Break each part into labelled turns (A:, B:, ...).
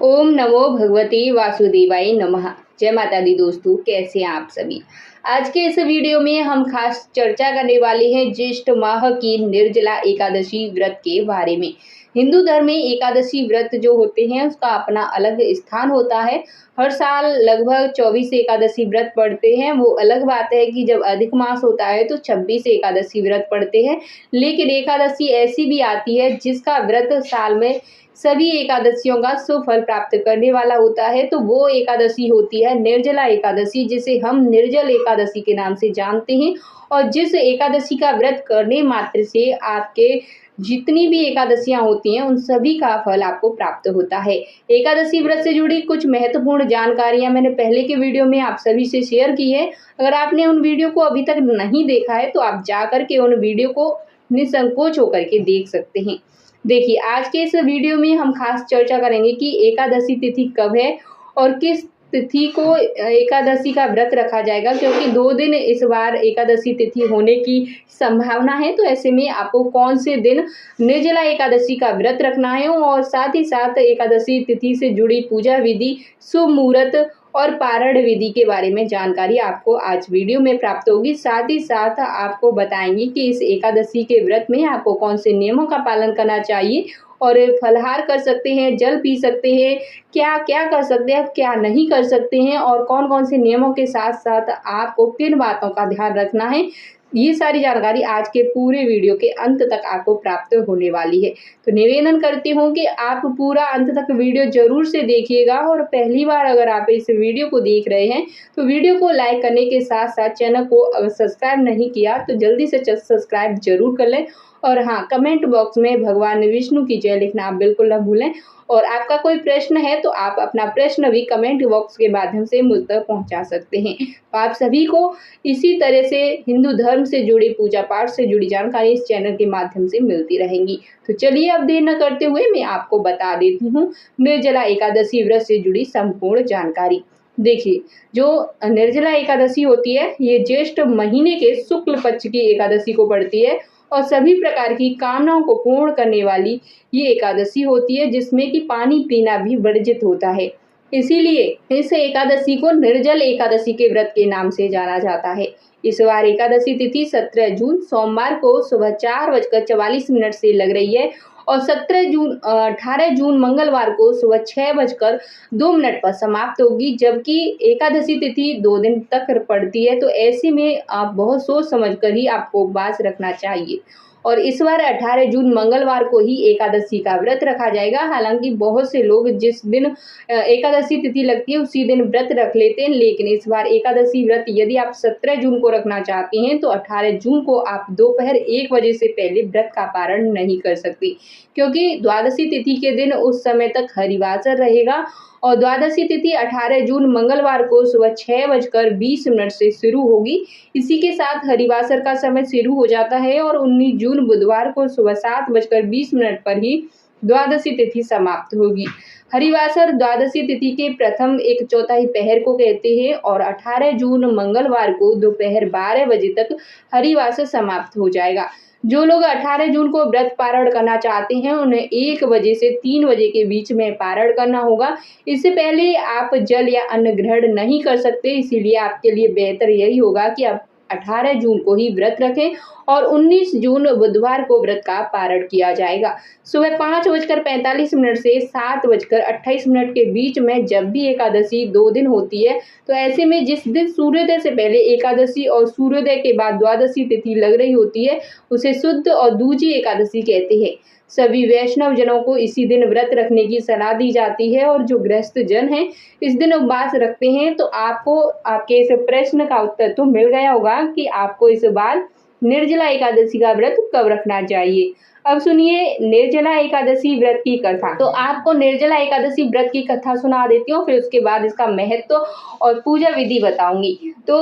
A: ओम नमो भगवते वासुदेवाय नमः। जय माता दी दोस्तों, कैसे हैं आप सभी। आज के इस वीडियो में हम खास चर्चा करने वाले हैं ज्येष्ठ माह की निर्जला एकादशी व्रत के बारे में। हिंदू धर्म में एकादशी व्रत जो होते हैं उसका अपना अलग स्थान होता है। हर साल लगभग 24 एकादशी व्रत पढ़ते हैं। वो अलग बात है कि जब अधिक मास होता है तो 26 एकादशी व्रत पढ़ते हैं। लेकिन एकादशी ऐसी भी आती है जिसका व्रत साल में सभी एकादशियों का सुफल प्राप्त करने वाला होता है। तो वो एकादशी होती है निर्जला एकादशी, जिसे हम निर्जल एकादशी के नाम से जानते हैं। और जिस एकादशी का व्रत करने मात्र से आपके जितनी भी एकादशियां होती हैं उन सभी का फल आपको प्राप्त होता है। एकादशी व्रत से जुड़ी कुछ महत्वपूर्ण जानकारियां मैंने पहले के वीडियो में आप सभी से शेयर की है। अगर आपने उन वीडियो को अभी तक नहीं देखा है तो आप जाकर के उन वीडियो को निसंकोच होकर के देख सकते हैं। देखिए, आज के इस वीडियो में हम खास चर्चा करेंगे कि एकादशी तिथि कब है और किस तिथि को एकादशी का व्रत रखा जाएगा, क्योंकि 2 दिन इस बार एकादशी तिथि होने की संभावना है। तो ऐसे में आपको कौन से दिन निर्जला एकादशी का व्रत रखना है और साथ ही साथ एकादशी तिथि से जुड़ी पूजा विधि, शुभ मुहूर्त और पारण विधि के बारे में जानकारी आपको आज वीडियो में प्राप्त होगी। साथ ही साथ आपको बताएंगे कि इस एकादशी के व्रत में आपको कौन से नियमों का पालन करना चाहिए और फलाहार कर सकते हैं, जल पी सकते हैं, क्या क्या कर सकते हैं, क्या नहीं कर सकते हैं और कौन कौन से नियमों के साथ साथ आपको किन बातों का ध्यान रखना है। ये सारी जानकारी आज के पूरे वीडियो के अंत तक आपको प्राप्त होने वाली है। तो निवेदन करती हूँ कि आप पूरा अंत तक वीडियो जरूर से देखिएगा और पहली बार अगर आप इस वीडियो को देख रहे हैं तो वीडियो को लाइक करने के साथ साथ चैनल को अगर सब्सक्राइब नहीं किया तो जल्दी से सब्सक्राइब जरूर कर लें। और हाँ, कमेंट बॉक्स में भगवान विष्णु की जय लिखना आप बिल्कुल न भूलें। और आपका कोई प्रश्न है तो आप अपना प्रश्न भी कमेंट बॉक्स के माध्यम से मुझ तक पहुंचा सकते हैं। तो आप सभी को इसी तरह से हिंदू धर्म से जुड़ी, पूजा पाठ से जुड़ी जानकारी इस चैनल के माध्यम से मिलती रहेंगी। तो चलिए अब देर न करते हुए मैं आपको बता देती हूँ निर्जला एकादशी व्रत से जुड़ी संपूर्ण जानकारी। देखिए, जो निर्जला एकादशी होती है ये ज्येष्ठ महीने के शुक्ल पक्ष की एकादशी को पड़ती है और सभी प्रकार की कामनाओं को पूर्ण करने वाली ये एकादशी होती है, जिसमें कि पानी पीना भी वर्जित होता है। इसीलिए इस एकादशी को निर्जल एकादशी के व्रत के नाम से जाना जाता है। इस बार एकादशी तिथि 17 जून सोमवार को सुबह 4:44 से लग रही है और 18 जून मंगलवार को सुबह 6:02 पर समाप्त होगी। जबकि एकादशी तिथि 2 दिन तक पड़ती है, तो ऐसे में आप बहुत सोच समझ कर ही आपको उपवास रखना चाहिए। और इस बार 18 जून मंगलवार को ही एकादशी का व्रत रखा जाएगा। हालांकि बहुत से लोग जिस दिन एकादशी तिथि लगती है उसी दिन व्रत रख लेते हैं, लेकिन इस बार एकादशी व्रत यदि आप 17 जून को रखना चाहते हैं तो 18 जून को आप दोपहर 1 बजे से पहले व्रत का पारण नहीं कर सकते, क्योंकि द्वादशी तिथि के दिन उस समय तक हरिवासर रहेगा। और द्वादशी तिथि 18 जून मंगलवार को सुबह 6:20 से शुरू होगी। इसी के साथ हरिवासर का समय शुरू हो जाता है और 19 जून बुधवार को सुबह 7:20 पर ही द्वादशी तिथि समाप्त होगी। हरिवासर द्वादशी तिथि के प्रथम 1/4 पहर को कहते हैं और 18 जून मंगलवार को दोपहर 12 बजे तक हरिवासर समाप्त हो जाएगा। जो लोग 18 जून को व्रत पारण करना चाहते हैं उन्हें 1 बजे से 3 बजे के बीच में पारण करना होगा। इससे पहले आप जल या अन्न ग्रहण नहीं कर सकते, इसीलिए आपके लिए बेहतर यही होगा कि आप 18 जून को ही व्रत रखें और 19 जून बुधवार को व्रत का पारण किया जाएगा। सुबह 5:45 से 7:28 के बीच में जब भी एकादशी 2 दिन होती है, तो ऐसे में जिस दिन सूर्योदय से पहले एकादशी और सूर्योदय के बाद द्वादशी तिथि लग रही होती है उसे शुद्ध और दूजी एकादशी कहते हैं। सभी वैष्णव जनों को इसी दिन व्रत रखने की सलाह दी जाती है और जो गृहस्थ जन हैं इस दिन उपवास रखते हैं। तो आपको आपके इस प्रश्न का उत्तर तो मिल गया होगा कि आपको इस बार निर्जला एकादशी का व्रत कब रखना चाहिए। अब सुनिए निर्जला एकादशी व्रत की कथा। तो आपको निर्जला एकादशी व्रत की कथा सुना देती हूँ, फिर उसके बाद इसका महत्व और पूजा विधि बताऊंगी। तो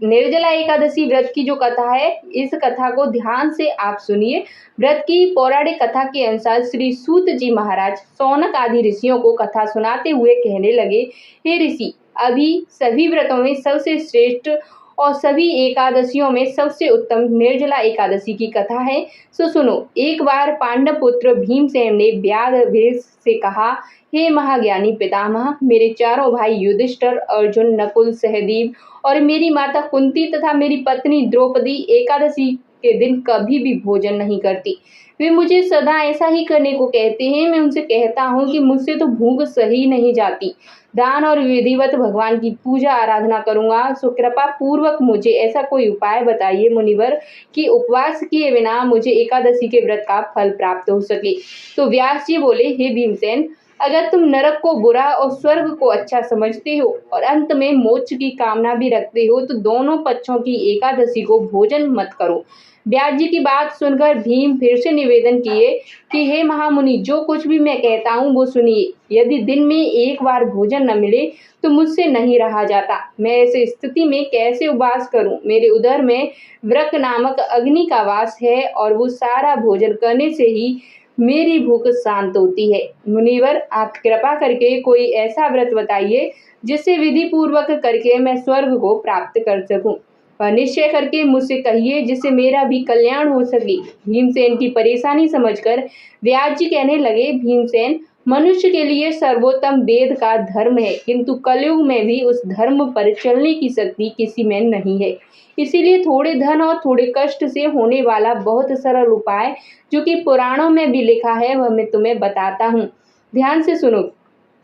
A: निर्जला एकादशी व्रत की जो कथा है, इस कथा को ध्यान से आप सुनिए। व्रत की पौराणिक कथा के अनुसार श्री सूत जी महाराज शौनक आदि ऋषियों को कथा सुनाते हुए कहने लगे, हे ऋषि, अभी सभी व्रतों में सबसे श्रेष्ठ और सभी एकादशियों में सबसे उत्तम निर्जला एकादशी की कथा है। सो सुनो। एक बार पांडव पुत्र भीमसेन ने व्यास से कहा, हे महाज्ञानी पितामह, मेरे चारों भाई युधिष्ठिर, अर्जुन, नकुल, सहदेव और मेरी माता कुंती तथा मेरी पत्नी द्रौपदी एकादशी के दिन कभी भी भोजन नहीं करती। वे मुझे सदा ऐसा ही करने को कहते हैं। मैं उनसे कहता हूँ कि मुझसे तो भूख सही नहीं जाती। दान और विधिवत भगवान की पूजा आराधना करूंगा। सो कृपा पूर्वक मुझे ऐसा कोई उपाय बताइए मुनिवर कि उपवास किए बिना मुझे एकादशी के व्रत का फल प्राप्त हो सके। तो व्यास जी बोले, हे भीमसेन, अगर तुम नरक को बुरा और स्वर्ग को अच्छा समझते हो और अंत में मोक्ष की कामना भी रखते हो तो दोनों पक्षों की एकादशी को भोजन मत करो। व्यास जी की बात सुनकर भीम फिर से निवेदन किए कि हे महामुनि, जो कुछ भी मैं कहता हूँ वो सुनिए। यदि दिन में एक बार भोजन न मिले तो मुझसे नहीं रहा जाता। मैं ऐसी स्थिति में कैसे उपवास करूं? मेरे उदर में वृक नामक अग्नि का वास है और वो सारा भोजन करने से ही मेरी भूख शांत होती है। मुनिवर, आप कृपा करके कोई ऐसा व्रत बताइए जिससे विधि पूर्वक करके मैं स्वर्ग को प्राप्त कर सकूं। और निश्चय करके मुझसे कहिए जिससे मेरा भी कल्याण हो सके। भीमसेन की परेशानी समझकर व्यास जी कहने लगे, भीमसेन, मनुष्य के लिए सर्वोत्तम वेद का धर्म है, किंतु कलयुग में भी उस धर्म पर चलने की शक्ति किसी में नहीं है। इसीलिए थोड़े धन और थोड़े कष्ट से होने वाला बहुत सरल उपाय जो कि पुराणों में भी लिखा है वह मैं तुम्हें बताता हूँ। ध्यान से सुनो।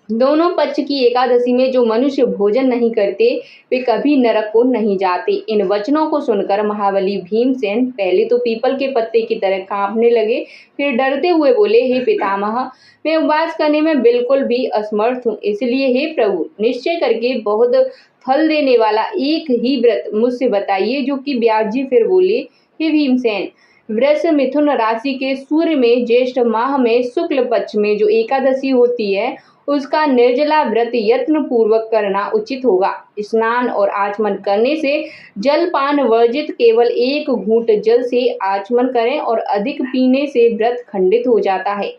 A: दोनों पक्ष की एकादशी में जो मनुष्य भोजन नहीं करते वे कभी नरक को नहीं जाते। इन वचनों को सुनकर महाबली भीमसेन पहले तो पीपल के पत्ते की तरह कांपने लगे, फिर डरते हुए बोले, हे पितामह, मैं उपवास करने में बिल्कुल भी असमर्थ हूँ। इसलिए हे प्रभु, निश्चय करके बहुत फल देने वाला एक ही व्रत मुझसे बताइए। जो कि व्यास जी फिर बोले, हे भीमसेन, वृष मिथुन राशि के सूर्य में ज्येष्ठ माह में शुक्ल पक्ष में जो एकादशी होती है उसका निर्जला व्रत यत्न पूर्वक करना उचित होगा। स्नान और आचमन करने से जलपान वर्जित, केवल एक घूंट जल से आचमन करें और अधिक पीने से व्रत खंडित हो जाता है।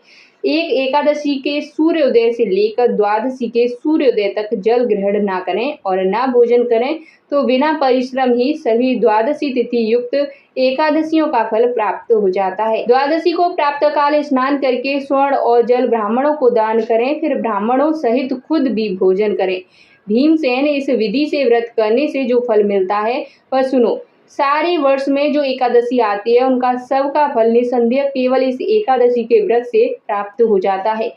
A: एक एकादशी के सूर्योदय से लेकर द्वादशी के सूर्योदय तक जल ग्रहण ना करें और ना भोजन करें तो बिना परिश्रम ही सभी द्वादशी तिथि युक्त एकादशियों का फल प्राप्त हो जाता है। द्वादशी को प्राप्त काल स्नान करके स्वर्ण और जल ब्राह्मणों को दान करें, फिर ब्राह्मणों सहित खुद भी भोजन करें। भीमसेन, इस विधि से व्रत करने से जो फल मिलता है वह सुनो। सारे वर्ष में जो एकादशी आती है उनका सबका फल निसंदेह केवल इस एकादशी के व्रत से प्राप्त हो जाता है।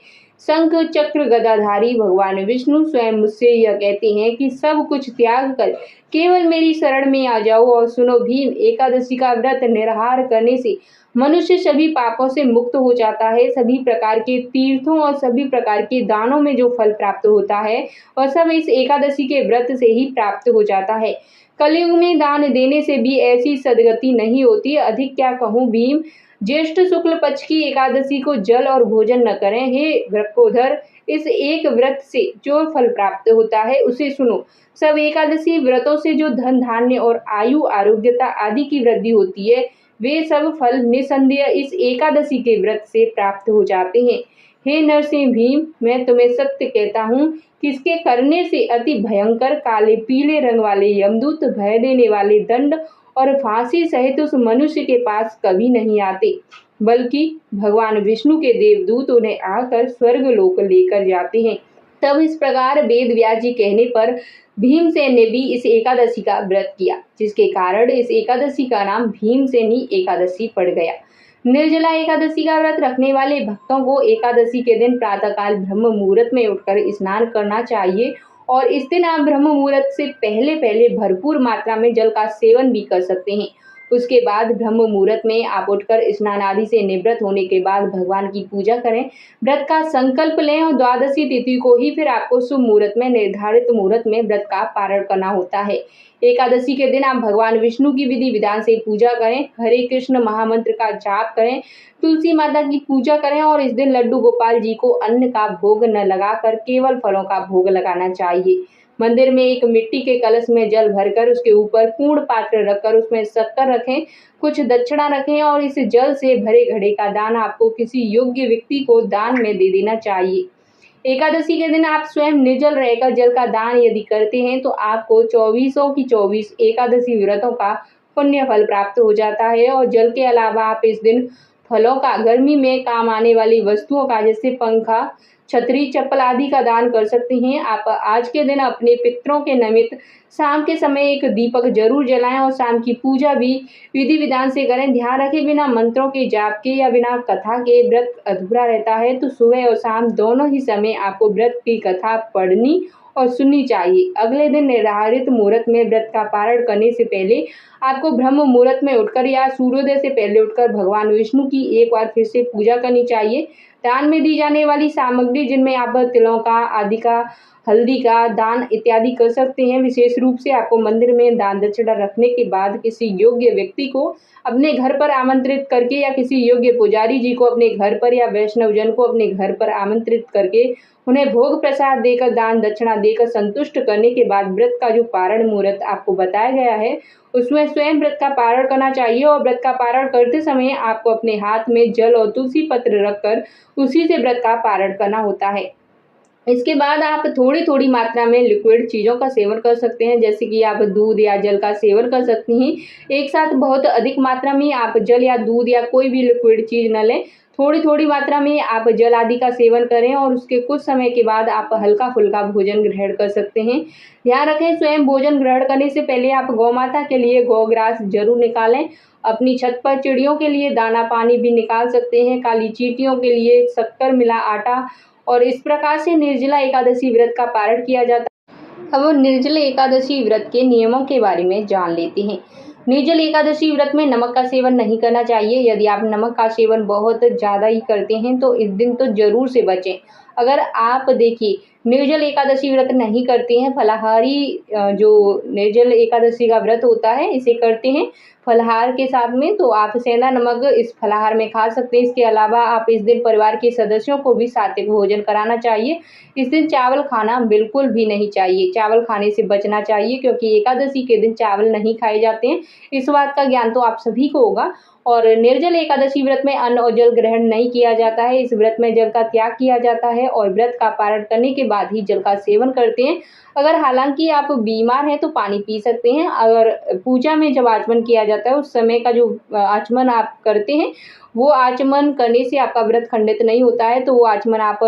A: शंख चक्र गदाधारी भगवान विष्णु स्वयं मुझसे यह कहते हैं कि सब कुछ त्याग कर केवल मेरी शरण में आ जाओ और सुनो भीम, एकादशी का व्रत निराहार करने से मनुष्य सभी पापों से मुक्त हो जाता है। सभी प्रकार के तीर्थों और सभी प्रकार के दानों में जो फल प्राप्त होता है वह सब इस एकादशी के व्रत से ही प्राप्त हो जाता है। कलयुग में दान देने से भी ऐसी सदगति नहीं होती। अधिक क्या कहूँ भीम, ज्येष्ठ शुक्ल पक्ष की एकादशी को जल और भोजन न करें। हे वृकोधर, इस एक व्रत से जो फल प्राप्त होता है उसे सुनो। सब एकादशी व्रतों से जो धन धान्य और आयु आरोग्यता आदि की वृद्धि होती है वे सब फल निसंदेह इस एकादशी के व्रत से प्राप्त हो जाते हैं। हे नरसिंह भीम, मैं तुम्हें सत्य कहता हूँ कि इसके करने से अति भयंकर काले पीले रंग वाले यमदूत, भय देने वाले दंड और फांसी सहित उस मनुष्य के पास कभी नहीं आते, बल्कि भगवान विष्णु के देवदूत उन्हें आकर स्वर्ग लोक लेकर जाते हैं। तब इस प्रकार वेद व्यास जी कहने पर भीमसेन ने भी इस एकादशी का व्रत किया, जिसके कारण इस एकादशी का नाम भीमसेनी एकादशी पड़ गया। निर्जला एकादशी का व्रत रखने वाले भक्तों को एकादशी के दिन प्रातःकाल ब्रह्म मुहूर्त में उठकर स्नान करना चाहिए और इस दिन आप ब्रह्म मुहूर्त से पहले पहले भरपूर मात्रा में जल का सेवन भी कर सकते हैं। उसके बाद ब्रह्म मुहूर्त में आप उठकर स्नान आदि से निवृत्त होने के बाद भगवान की पूजा करें, व्रत का संकल्प लें और द्वादशी तिथि को ही फिर आपको शुभ मुहूर्त में निर्धारित मुहूर्त में व्रत का पारण करना होता है। एकादशी के दिन आप भगवान विष्णु की विधि विधान से पूजा करें, हरे कृष्ण महामंत्र का जाप करें, तुलसी माता की पूजा करें और इस दिन लड्डू गोपाल जी को अन्न का भोग न लगाकर केवल फलों का भोग लगाना चाहिए। मंदिर में एक मिट्टी के कलश में जल भरकर उसके ऊपर पूर्ण पात्र रखकर उसमें शक्कर रखें, कुछ दक्षिणा रखें और इस जल से भरे घड़े का दान आपको किसी योग्य व्यक्ति को दान में दे देना चाहिए। एकादशी के दिन आप स्वयं निर्जल रहकर जल का दान यदि करते हैं तो आपको 24 की 24 एकादशी व्रतों का पुण्य फल प्राप्त हो जाता है। और जल के अलावा आप इस दिन फलों का, गर्मी में काम आने वाली वस्तुओं का, जैसे पंखा, छतरी, चप्पल आदि का दान कर सकते हैं। आप आज के दिन अपने पितरों के निमित्त शाम के समय एक दीपक जरूर जलाएं और शाम की पूजा भी विधि विधान से करें। ध्यान रखें, बिना मंत्रों के जाप के या बिना कथा के व्रत अधूरा रहता है। तो सुबह और शाम दोनों ही समय आपको व्रत की कथा पढ़नी और सुननी चाहिए। अगले दिन निर्धारित मुहूर्त में व्रत का पारण करने से पहले आपको ब्रह्म मुहूर्त में उठकर या सूर्योदय से पहले उठकर भगवान विष्णु की एक बार फिर से पूजा करनी चाहिए। दान में दी जाने वाली सामग्री, जिनमें आप तिलों का, आदि का, हल्दी का दान इत्यादि कर सकते हैं। विशेष रूप से आपको मंदिर में दान दक्षिणा रखने के बाद किसी योग्य व्यक्ति को अपने घर पर आमंत्रित करके या किसी योग्य पुजारी जी को अपने घर पर या वैष्णव जन को अपने घर पर आमंत्रित करके उन्हें भोग प्रसाद देकर, दान दक्षिणा देकर संतुष्ट करने के बाद व्रत का जो पारण मुहूर्त आपको बताया गया है उसमें स्वयं व्रत का पारण करना चाहिए। और व्रत का पारण करते समय आपको अपने हाथ में जल और तुलसी पत्र रखकर उसी से व्रत का पारण करना होता है। इसके बाद आप थोड़ी-थोड़ी मात्रा में लिक्विड चीज़ों का सेवन कर सकते हैं, जैसे कि आप दूध या जल का सेवन कर सकती हैं। एक साथ बहुत अधिक मात्रा में आप जल या दूध या कोई भी लिक्विड चीज़ न लें। थोड़ी-थोड़ी मात्रा में आप जल आदि का सेवन करें और उसके कुछ समय के बाद आप हल्का-फुल्का भोजन ग्रहण कर सकते हैं। ध्यान रखें, स्वयं भोजन ग्रहण करने से पहले आप गौ माता के लिए गौग्रास ज़रूर निकालें। अपनी छत पर चिड़ियों के लिए दाना पानी भी निकाल सकते हैं। काली चींटियों के लिए शक्कर मिला आटा। और इस प्रकार से निर्जला एकादशी व्रत का पारण किया जाता है। अब निर्जला एकादशी व्रत के नियमों के बारे में जान लेते हैं। निर्जल एकादशी व्रत में नमक का सेवन नहीं करना चाहिए। यदि आप नमक का सेवन बहुत ज़्यादा ही करते हैं तो इस दिन तो जरूर से बचें। अगर आप देखिए निर्जल एकादशी व्रत नहीं करते हैं, फलाहारी जो निर्जल एकादशी का व्रत होता है इसे करते हैं फलाहार के साथ में, तो आप सेंधा नमक इस फलाहार में खा सकते हैं। इसके अलावा आप इस दिन परिवार के सदस्यों को भी सात्विक भोजन कराना चाहिए। इस दिन चावल खाना बिल्कुल भी नहीं चाहिए, चावल खाने से बचना चाहिए, क्योंकि एकादशी के दिन चावल नहीं खाए जाते हैं। इस बात का ज्ञान तो आप सभी को होगा। और निर्जल एकादशी व्रत में अन्न और जल ग्रहण नहीं किया जाता है। इस व्रत में जल का त्याग किया जाता है और व्रत का पारण करने के बाद ही जल का सेवन करते हैं। अगर हालांकि आप बीमार हैं तो पानी पी सकते हैं। अगर पूजा में जब आचमन किया जाता है उस समय का जो आचमन आप करते हैं वो आचमन करने से आपका व्रत खंडित नहीं होता है, तो वो आचमन आप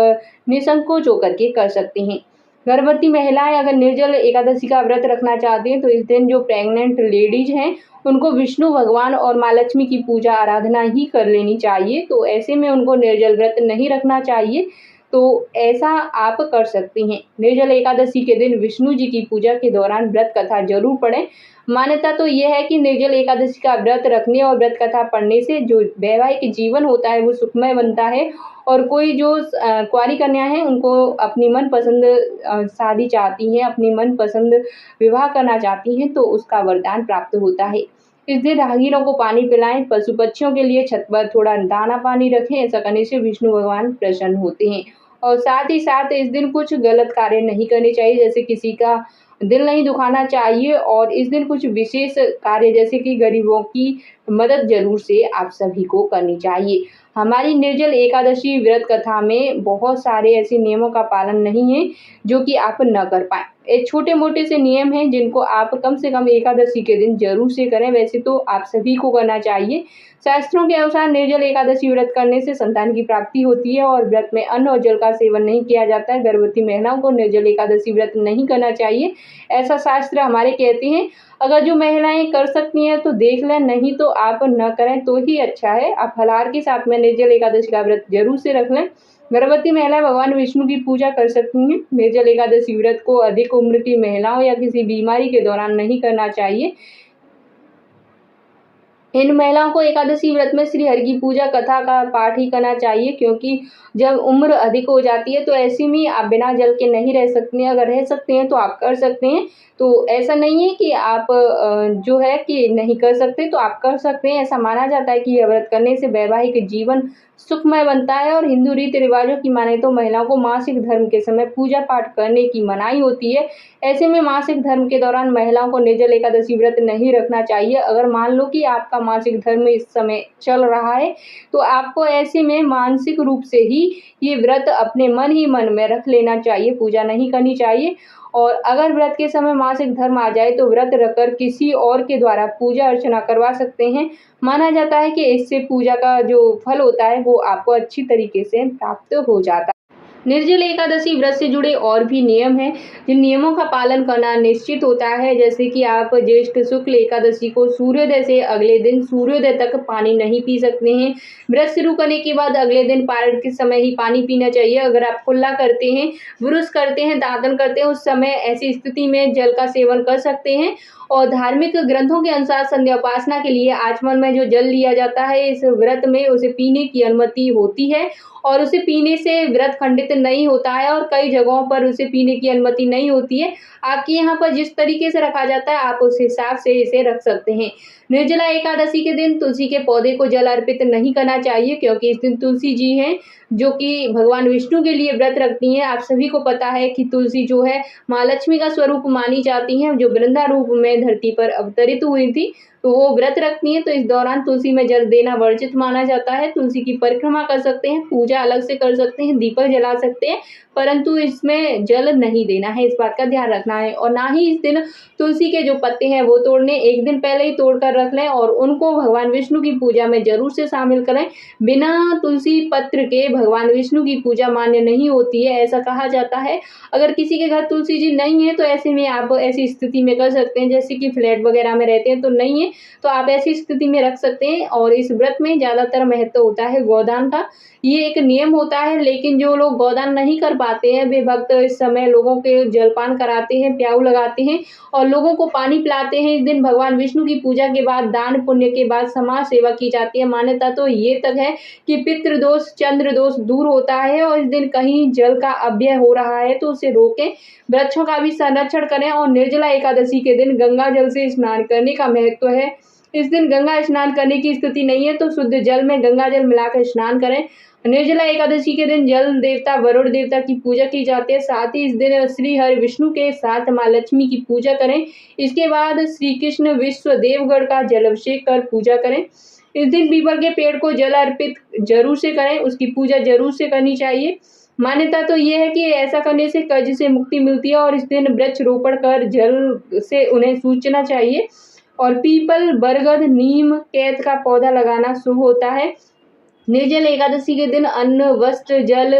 A: निसंकोच होकर के कर सकते हैं। गर्भवती महिलाएं अगर निर्जल एकादशी का व्रत रखना चाहती हैं तो इस दिन जो प्रेग्नेंट लेडीज हैं उनको विष्णु भगवान और माँ लक्ष्मी की पूजा आराधना ही कर लेनी चाहिए। तो ऐसे में उनको निर्जल व्रत नहीं रखना चाहिए। तो ऐसा आप कर सकती हैं। निर्जल एकादशी के दिन विष्णु जी की पूजा के दौरान व्रत कथा जरूर पढ़ें। मान्यता तो यह है कि निर्जल एकादशी का व्रत रखने और व्रत कथा पढ़ने से जो वैवाहिक जीवन होता है वो सुखमय बनता है। और कोई जो कुंवारी कन्या है उनको अपनी मनपसंद शादी चाहती हैं, अपनी मनपसंद विवाह करना चाहती हैं तो उसका वरदान प्राप्त होता है। इस दिन राहगीरों को पानी पिलाएं, पशु पक्षियों के लिए छत पर थोड़ा दाना पानी रखें। ऐसा करने से विष्णु भगवान प्रसन्न होते हैं। और साथ ही साथ इस दिन कुछ गलत कार्य नहीं करने चाहिए, जैसे किसी का दिल नहीं दुखाना चाहिए। और इस दिन कुछ विशेष कार्य जैसे कि गरीबों की मदद जरूर से आप सभी को करनी चाहिए। हमारी निर्जल एकादशी व्रत कथा में बहुत सारे ऐसे नियमों का पालन नहीं है जो कि आप न कर पाए। ये छोटे मोटे से नियम हैं जिनको आप कम से कम एकादशी के दिन जरूर से करें। वैसे तो आप सभी को करना चाहिए। शास्त्रों के अनुसार निर्जल एकादशी व्रत करने से संतान की प्राप्ति होती है और व्रत में अन्न और जल का सेवन नहीं किया जाता है। गर्भवती महिलाओं को निर्जल एकादशी व्रत नहीं करना चाहिए, ऐसा शास्त्र हमारे कहते हैं। अगर जो महिलाएं कर सकती हैं तो देख लें, नहीं तो आप न करें तो ही अच्छा है। आप फलाहार के साथ में निर्जल एकादशी का व्रत जरूर से रख लें। गर्भवती महिलाएं भगवान विष्णु की पूजा कर सकती हैं। निर्जल एकादशी व्रत को अधिक उम्र की महिलाओं या किसी बीमारी के दौरान नहीं करना चाहिए। इन महिलाओं को एकादशी व्रत में श्री हरि की पूजा कथा का पाठ ही करना चाहिए, क्योंकि जब उम्र अधिक हो जाती है तो ऐसे में आप बिना जल के नहीं रह सकती हैं। अगर रह सकते हैं तो आप कर सकते हैं। तो ऐसा नहीं है कि आप जो है कि नहीं कर सकते, तो आप कर सकते हैं। ऐसा माना जाता है कि यह व्रत करने से वैवाहिक जीवन सुखमय बनता है। और हिंदू रीति रिवाजों की माने तो महिलाओं को मासिक धर्म के समय पूजा पाठ करने की मनाही होती है। ऐसे में मासिक धर्म के दौरान महिलाओं को निर्जल एकादशी व्रत नहीं रखना चाहिए। अगर मान लो कि आपका मासिक धर्म इस समय चल रहा है तो आपको ऐसे में मानसिक रूप से ही ये व्रत अपने मन ही मन में रख लेना चाहिए, पूजा नहीं करनी चाहिए। और अगर व्रत के समय मासिक धर्म आ जाए तो व्रत रखकर किसी और के द्वारा पूजा अर्चना करवा सकते हैं। माना जाता है कि इससे पूजा का जो फल होता है वो आपको अच्छी तरीके से प्राप्त हो जाता है। निर्जल एकादशी व्रत से जुड़े और भी नियम हैं, जिन नियमों का पालन करना निश्चित होता है। जैसे कि आप ज्येष्ठ शुक्ल एकादशी को सूर्योदय से अगले दिन सूर्योदय तक पानी नहीं पी सकते हैं। व्रत शुरू करने के बाद अगले दिन पारण के समय ही पानी पीना चाहिए। अगर आप कुल्ला करते हैं, ब्रुश करते हैं, दातन करते हैं, उस समय ऐसी स्थिति में जल का सेवन कर सकते हैं। और धार्मिक ग्रंथों के अनुसार संध्या उपासना के लिए आचमन में जो जल लिया जाता है इस व्रत में उसे पीने की अनुमति होती है। और उसे पीने से व्रत खंडित नहीं होता है। और कई जगहों पर उसे पीने की अनुमति नहीं होती है। आपके यहाँ पर जिस तरीके से रखा जाता है आप उस हिसाब से इसे रख सकते हैं। निर्जला एकादशी के दिन तुलसी के पौधे को जल अर्पित नहीं करना चाहिए, क्योंकि इस दिन तुलसी जी हैं जो कि भगवान विष्णु के लिए व्रत रखती हैं। आप सभी को पता है कि तुलसी जो है माँ लक्ष्मी का स्वरूप मानी जाती हैं, जो वृंदा रूप में धरती पर अवतरित हुई थी, तो वो व्रत रखती हैं। तो इस दौरान तुलसी में जल देना वर्जित माना जाता है। तुलसी की परिक्रमा कर सकते हैं, पूजा अलग से कर सकते हैं, दीपक जला सकते हैं, परंतु इसमें जल नहीं देना है, इस बात का ध्यान रखना है। और ना ही इस दिन तुलसी के जो पत्ते हैं वो तोड़ने, एक दिन पहले ही तोड़ कर रख लें और उनको भगवान विष्णु की पूजा में जरूर से शामिल करें। बिना तुलसी पत्र के भगवान विष्णु की पूजा मान्य नहीं होती है, ऐसा कहा जाता है। अगर किसी के घर तुलसी जी नहीं है तो ऐसे में आप ऐसी स्थिति में कर सकते हैं, जैसे कि फ्लैट वगैरह में रहते हैं तो नहीं है, तो आप ऐसी स्थिति में रख सकते हैं। और इस व्रत में ज्यादातर महत्व होता है गोदान का, ये एक नियम होता है। लेकिन जो लोग गोदान नहीं कर पाते हैं वे भक्त इस समय लोगों के जलपान कराते हैं, प्याऊ लगाते हैं और लोगों को पानी पिलाते हैं। इस दिन भगवान विष्णु की पूजा के बाद दान पुण्य के बाद समाज सेवा की जाती है। मान्यता तो ये तक है कि पितृदोष चंद्र दोष दूर होता है। और इस दिन कहीं जल का अव्यय हो रहा है तो उसे रोकें, वृक्षों का भी संरक्षण करें। और निर्जला एकादशी के दिन गंगा जल से स्नान करने का महत्व है। इस दिन गंगा स्नान करने की स्थिति नहीं है तो शुद्ध जल में गंगा जल मिलाकर स्नान करें। निर्जला एकादशी के दिन जल देवता वरुण देवता की पूजा की जाती है। साथ ही इस दिन श्री हरि विष्णु के साथ माँ लक्ष्मी की पूजा करें। इसके बाद श्री कृष्ण विश्व देवगढ़ का जलाभिषेक कर पूजा करें। इस दिन पीपल के पेड़ को जल अर्पित जरूर से करें, उसकी पूजा जरूर से करनी चाहिए। मान्यता तो ये है कि ऐसा करने से कर्ज से मुक्ति मिलती है। और इस दिन वृक्ष रोपण कर जल से उन्हें सूचना चाहिए। और पीपल, बरगद, नीम, कैत का पौधा लगाना शुभ होता है। निर्जल एकादशी के दिन अन्न, वस्त्र, जल,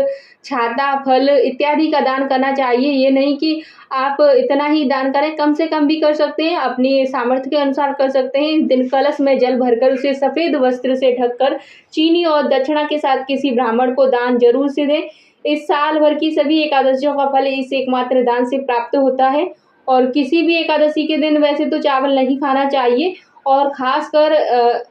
A: छाता, फल इत्यादि का दान करना चाहिए। ये नहीं कि आप इतना ही दान करें, कम से कम भी कर सकते हैं, अपनी सामर्थ्य के अनुसार कर सकते हैं। इस दिन कलश में जल भरकर उसे सफेद वस्त्र से ढककर चीनी और दक्षिणा के साथ किसी ब्राह्मण को दान जरूर से दें। इस साल भर की सभी एकादशियों का फल इस एकमात्र दान से प्राप्त होता है। और किसी भी एकादशी के दिन वैसे तो चावल नहीं खाना चाहिए। और खासकर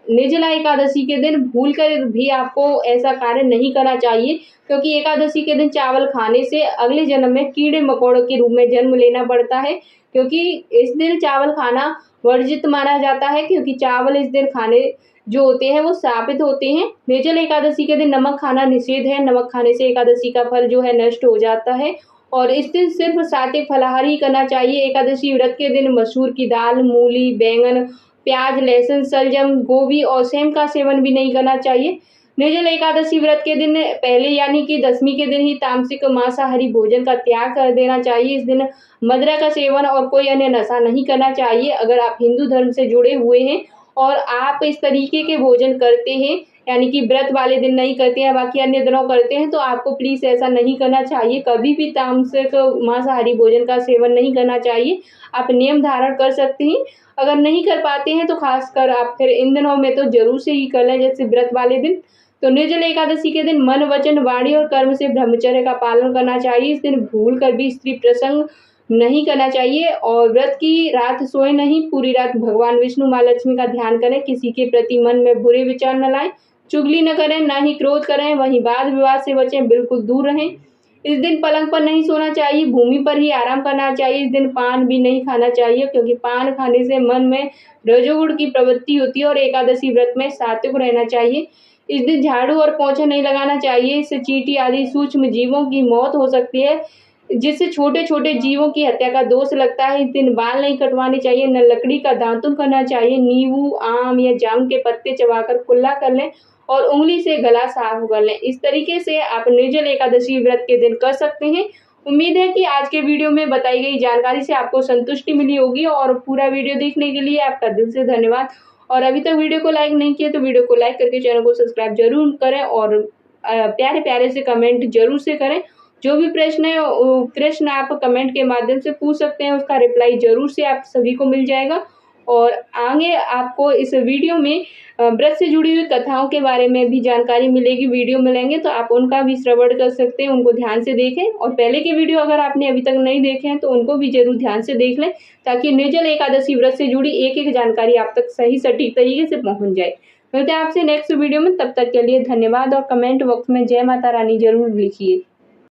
A: निर्जला एकादशी के दिन भूलकर भी आपको ऐसा कार्य नहीं करना चाहिए, क्योंकि एकादशी के दिन चावल खाने से अगले जन्म में कीड़े मकोड़ों के रूप में जन्म लेना पड़ता है। क्योंकि इस दिन चावल खाना वर्जित माना जाता है, क्योंकि चावल इस दिन खाने जो होते हैं वो श्रापित होते हैं। निर्जल एकादशी के दिन नमक खाना निषेध है। नमक खाने से एकादशी का फल जो है नष्ट हो जाता है। और इस दिन सिर्फ सात्विक फलाहार ही करना चाहिए। एकादशी व्रत के दिन मसूर की दाल, मूली, बैंगन, प्याज, लहसुन, शलजम, गोभी और सेम का सेवन भी नहीं करना चाहिए। निर्जल एकादशी व्रत के दिन पहले यानी कि दशमी के दिन ही तामसिक मांसाहारी भोजन का त्याग कर देना चाहिए। इस दिन मदिरा का सेवन और कोई अन्य नशा नहीं करना चाहिए। अगर आप हिंदू धर्म से जुड़े हुए हैं और आप इस तरीके के भोजन करते हैं, यानी कि व्रत वाले दिन नहीं करते हैं, बाकी अन्य दिनों करते हैं, तो आपको प्लीज ऐसा नहीं करना चाहिए। कभी भी तामसिक मांसाहारी भोजन का सेवन नहीं करना चाहिए। आप नियम धारण कर सकते हैं। अगर नहीं कर पाते हैं तो खासकर आप फिर इन दिनों में तो जरूर से ही कर लें, जैसे व्रत वाले दिन। तो निर्जल एकादशी के दिन मन, वचन, वाणी और कर्म से ब्रह्मचर्य का पालन करना चाहिए। इस दिन भूल कर भी स्त्री प्रसंग नहीं करना चाहिए। और व्रत की रात सोए नहीं, पूरी रात भगवान विष्णु माँ लक्ष्मी का ध्यान करें। किसी के प्रति मन में बुरे विचार न लाएं, चुगली न करें, ना ही क्रोध करें, वहीं वाद विवाद से बचें, बिल्कुल दूर रहें। इस दिन पलंग पर नहीं सोना चाहिए, भूमि पर ही आराम करना चाहिए। इस दिन पान भी नहीं खाना चाहिए, क्योंकि पान खाने से मन में रजोगुण की प्रवृत्ति होती है। और एकादशी व्रत में सात्विक रहना चाहिए। इस दिन झाड़ू और पोंछा नहीं लगाना चाहिए, इससे चींटी आदि सूक्ष्म जीवों की मौत हो सकती है, जिससे छोटे छोटे जीवों की हत्या का दोष लगता है। इस दिन बाल नहीं कटवाने चाहिए, न लकड़ी का दातुन करना चाहिए। नींबू, आम या जाम के पत्ते चबाकर कुल्ला कर लें और उंगली से गला साफ कर लें। इस तरीके से आप निर्जल एकादशी व्रत के दिन कर सकते हैं। उम्मीद है कि आज के वीडियो में बताई गई जानकारी से आपको संतुष्टि मिली होगी और पूरा वीडियो देखने के लिए आपका दिल से धन्यवाद। और अभी तक वीडियो को लाइक नहीं किया तो वीडियो को लाइक करके चैनल को सब्सक्राइब जरूर करें और प्यारे प्यारे से कमेंट जरूर से करें। जो भी प्रश्न है प्रश्न आप कमेंट के माध्यम से पूछ सकते हैं, उसका रिप्लाई जरूर से आप सभी को मिल जाएगा। और आगे आपको इस वीडियो में व्रत से जुड़ी हुई कथाओं के बारे में भी जानकारी मिलेगी, वीडियो मिलेंगे तो आप उनका भी श्रवण कर सकते हैं, उनको ध्यान से देखें। और पहले के वीडियो अगर आपने अभी तक नहीं देखे हैं तो उनको भी जरूर ध्यान से देख लें, ताकि निर्जल एकादशी व्रत से जुड़ी एक एक जानकारी आप तक सही सटीक तरीके से पहुंच जाए। मिलते हैं आपसे नेक्स्ट वीडियो में, तब तक के लिए धन्यवाद। और कमेंट बॉक्स में जय माता रानी जरूर लिखिए।